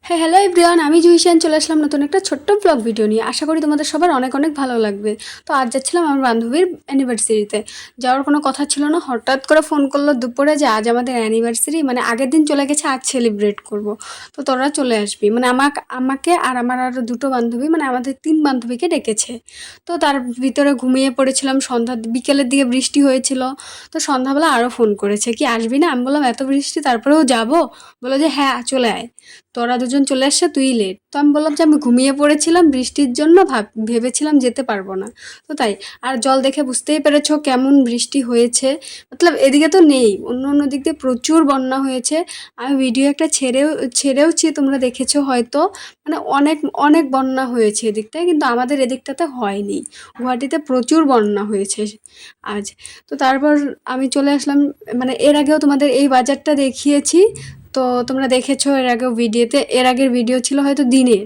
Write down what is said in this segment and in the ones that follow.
হ্যাঁ, hello everyone, আমি জুহিশান চলে আসলাম নতুন একটা ছোট্ট ব্লগ ভিডিও নিয়ে। আশা করি তোমাদের সবার অনেক অনেক ভালো লাগবে। তো আজ যাচ্ছিলাম আমার বান্ধবীর অ্যানিভার্সারিতে। যাওয়ার কোনো কথা ছিল না, হঠাৎ করে ফোন করলো দুপুরে যে আজ আমাদের অ্যানিভার্সারি, মানে আগের দিন চলে গেছে, আজ সেলিব্রেট করব। তো তোরা চলে আসবি, মানে আমাকে আর আমার আরও দুটো বান্ধবী, মানে আমাদের 3 বান্ধবীকে ডেকেছে। তো তার ভিতরে ঘুমিয়ে পড়েছিলাম, বিকেলের দিকে বৃষ্টি হয়েছিল। তো সন্ধ্যাবেলা আরও ফোন করেছে, কি আসবি না? আমি বললাম এত বৃষ্টি তারপরেও যাবো? বললো যে হ্যাঁ চলে আয়। তোরা দুজন চলে আসছে, তুই লেট। তো আমি বললাম যে আমি ঘুমিয়ে পড়েছিলাম বৃষ্টির জন্য, ভেবেছিলাম যেতে পারবো না। তো তাই। আর জল দেখে বুঝতেই পেরেছো কেমন বৃষ্টি হয়েছে। মতলব এদিকে তো নেই, অন্য অন্য দিক দিয়ে প্রচুর বন্যা হয়েছে। আমি ভিডিও একটা ছেড়েওছি, তোমরা দেখেছো হয়তো। মানে অনেক অনেক বন্যা হয়েছে এদিকটায়, কিন্তু আমাদের এদিকটাতে হয়নি। গুয়াহাটিতে প্রচুর বন্যা হয়েছে আজ। তো তারপর আমি চলে আসলাম, মানে এর আগেও তোমাদের এই বাজারটা দেখিয়েছি। তো তোমরা দেখেছো এর আগের ভিডিও ছিল হয়তো দিনের।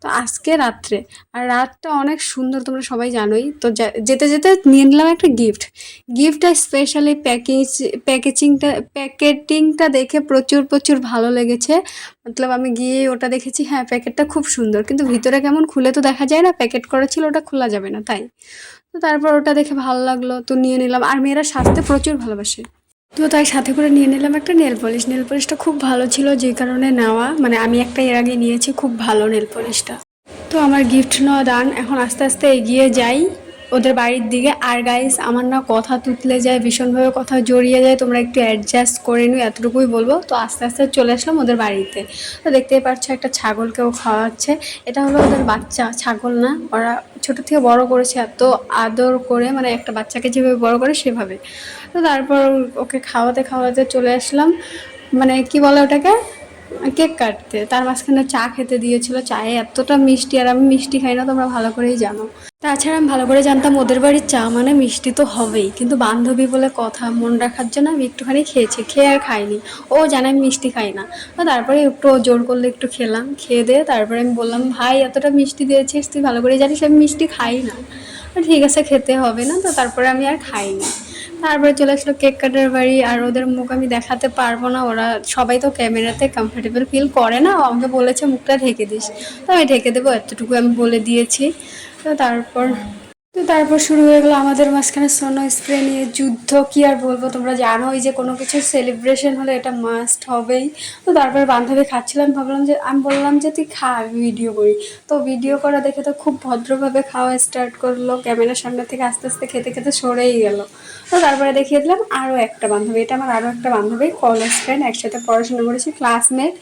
তো আজকে রাত্রে। আর রাতটা অনেক সুন্দর, তোমরা সবাই জানোই তো। যেতে যেতে নিয়ে নিলাম একটা গিফটটা স্পেশালি প্যাকেটিংটা দেখে প্রচুর প্রচুর ভালো লেগেছে। মতলব আমি গিয়ে ওটা দেখেছি, হ্যাঁ প্যাকেটটা খুব সুন্দর, কিন্তু ভিতরে কেমন খুলে তো দেখা যায় না, প্যাকেট করা ছিল, ওটা খোলা যাবে না তাই। তো তারপর ওটা দেখে ভালো লাগলো, তো নিয়ে নিলাম। আর মেয়েরা সাজতে প্রচুর ভালোবাসে। তো তাই সাথে করে নিয়ে নিলাম একটা নেল পলিশটা খুব ভালো ছিল, যে কারণে নেওয়া। মানে আমি একটা এর আগে নিয়েছি, খুব ভালো নেল পলিশটা। তো আমার গিফট নেওয়া দান, এখন আস্তে আস্তে এগিয়ে যাই ওদের বাড়ির দিকে। আর গাইস, আমার না কথা তুতলে যায়, ভীষণভাবে কথা জড়িয়ে যায়, তোমরা একটু অ্যাডজাস্ট করে নিও, এতটুকুই বলবো। তো আস্তে আস্তে চলে আসলাম ওদের বাড়িতে। তো দেখতেই পাচ্ছ একটা ছাগলকেও খাওয়াচ্ছে। এটা হলো ওদের বাচ্চা, ছাগল না। ওরা ছোট থেকে বড় করেছে এত আদর করে, মানে একটা বাচ্চাকে যেভাবে বড় করে সেভাবে। তো তারপর ওকে খাওয়াতে খাওয়াতে চলে আসলাম, মানে কি বলে ওটাকে, কেক কাটতে। তার মাঝখানে চা খেতে দিয়েছিল, চায়ে এতটা মিষ্টি, আর আমি মিষ্টি খাই না, তোমরা ভালো করেই জানো। তাছাড়া আমি ভালো করে জানতাম ওদের বাড়ির চা মানে মিষ্টি তো হবেই, কিন্তু বান্ধবী বলে কথা, মন রাখার জন্য আমি একটুখানি খেয়েছি, খেয়ে আর খাইনি। ও জানে আমি মিষ্টি খাই না। তো তারপরে একটু ও জোর করলে একটু খেলাম, খেয়ে দিয়ে তারপরে আমি বললাম ভাই এতটা মিষ্টি দিয়েছিস, তুই ভালো করে জানিস আমি মিষ্টি খাই না। ঠিক আছে খেতে হবে না, তো তারপরে আমি আর খাইনি। তারপরে চলে আসলো কেক কাটার বাড়ি। আর ওদের মুখ আমি দেখাতে পারবো না, ওরা সবাই তো ক্যামেরাতে কমফোর্টেবল ফিল করে না। ও আমাকে বলেছে মুখটা ঢেকে দিস, তো আমি ঢেকে দেবো, এতটুকু আমি বলে দিয়েছি। তো তারপর শুরু হয়ে গেলো আমাদের মাঝখানে সোনো স্প্রে নিয়ে যুদ্ধ। কি আর বলবো, তোমরা জানোই যে কোনো কিছু সেলিব্রেশন হলে এটা মাস্ট হবেই। তো তারপরে বান্ধবী খাচ্ছিলাম, আমি বললাম যে তুই খা, আমি ভিডিও করি। তো ভিডিও করা দেখে তো খুব ভদ্রভাবে খাওয়া স্টার্ট করলো, ক্যামেরার সামনে থেকে আস্তে আস্তে খেতে খেতে সরেই গেল। তো তারপরে দেখিয়ে দিলাম আরও একটা বান্ধবী, এটা আমার আরও একটা বান্ধবী, কলেজ ফ্রেন্ড, একসাথে পড়াশোনা করেছি, ক্লাসমেট।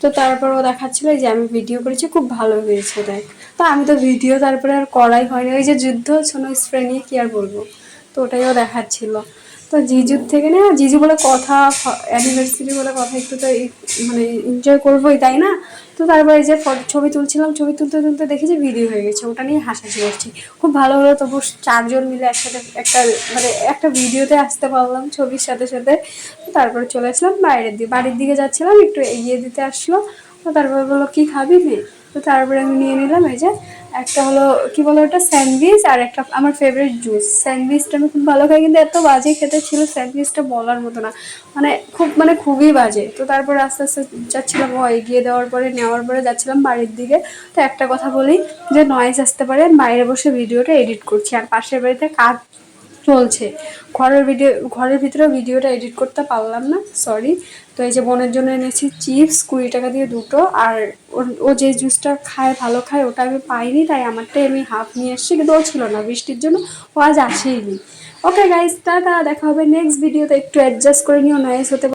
তো তারপর ও দেখাচ্ছিল যে আমি ভিডিও করেছি, খুব ভালো হয়েছে দেখ। তো আমি তো ভিডিও তারপরে আর করাই হয়নি, ওই যে যুদ্ধ সোনো স্প্রে নিয়ে কী আর বলবো। তো ওটাইও দেখাচ্ছিল। তো জিজুর থেকে না, জিজু বলে কথা, অ্যানিভার্সারি বলে কথা, একটু তো মানে এনজয় করবোই তাই না। তো তারপরে যে ছবি তুলছিলাম, ছবি তুলতে তুলতে দেখি যে ভিডিও হয়ে গেছে, ওটা নিয়ে হাসাহাসি করছি। খুব ভালো হলো, তবু 4 জন মিলে একসাথে মানে একটা ভিডিওতে আসতে পারলাম ছবির সাথে সাথে। তারপরে চলে আসলাম বাড়ির দিকে যাচ্ছিলাম, একটু এগিয়ে দিতে আসলো। তো তারপরে বললো কি খাবি নে। তো তারপরে আমি নিয়ে নিলাম এই যে একটা হলো কি বলো ওটা, স্যান্ডউইচ, আর একটা আমার ফেভারিট জুস। স্যান্ডউইচটা আমি খুব ভালো খাই, কিন্তু এত বাজে খেতে ছিল স্যান্ডউইচটা, বলার মতো না। মানে খুবই বাজে। তো তারপরে আস্তে আস্তে যাচ্ছিলাম, ও এগিয়ে নেওয়ার পরে যাচ্ছিলাম বাড়ির দিকে। তো একটা কথা বলি, যে নয়েজ আসতে পারে, বাইরে বসে ভিডিওটা এডিট করছি, আর পাশের বাড়িতে কাজ চলছে। ঘরের ভিতরে ভিডিওটা এডিট করতে পারলাম না, সরি। তো এই যে বোনের জন্য এনেছি চিপস, 20 টাকা দিয়ে দুটো। আর ও যে জুসটা ভালো খায়, ওটা আমি পাইনি, তাই আমারটাই আমি হাফ নিয়ে এসেছি, কিন্তু ও ছিল না বৃষ্টির জন্য, ও আজ আসেইনি। ওকে গাইস, টাটা, দেখা হবে নেক্সট ভিডিওতে। একটু অ্যাডজাস্ট করে নিও, নয়েজ হতে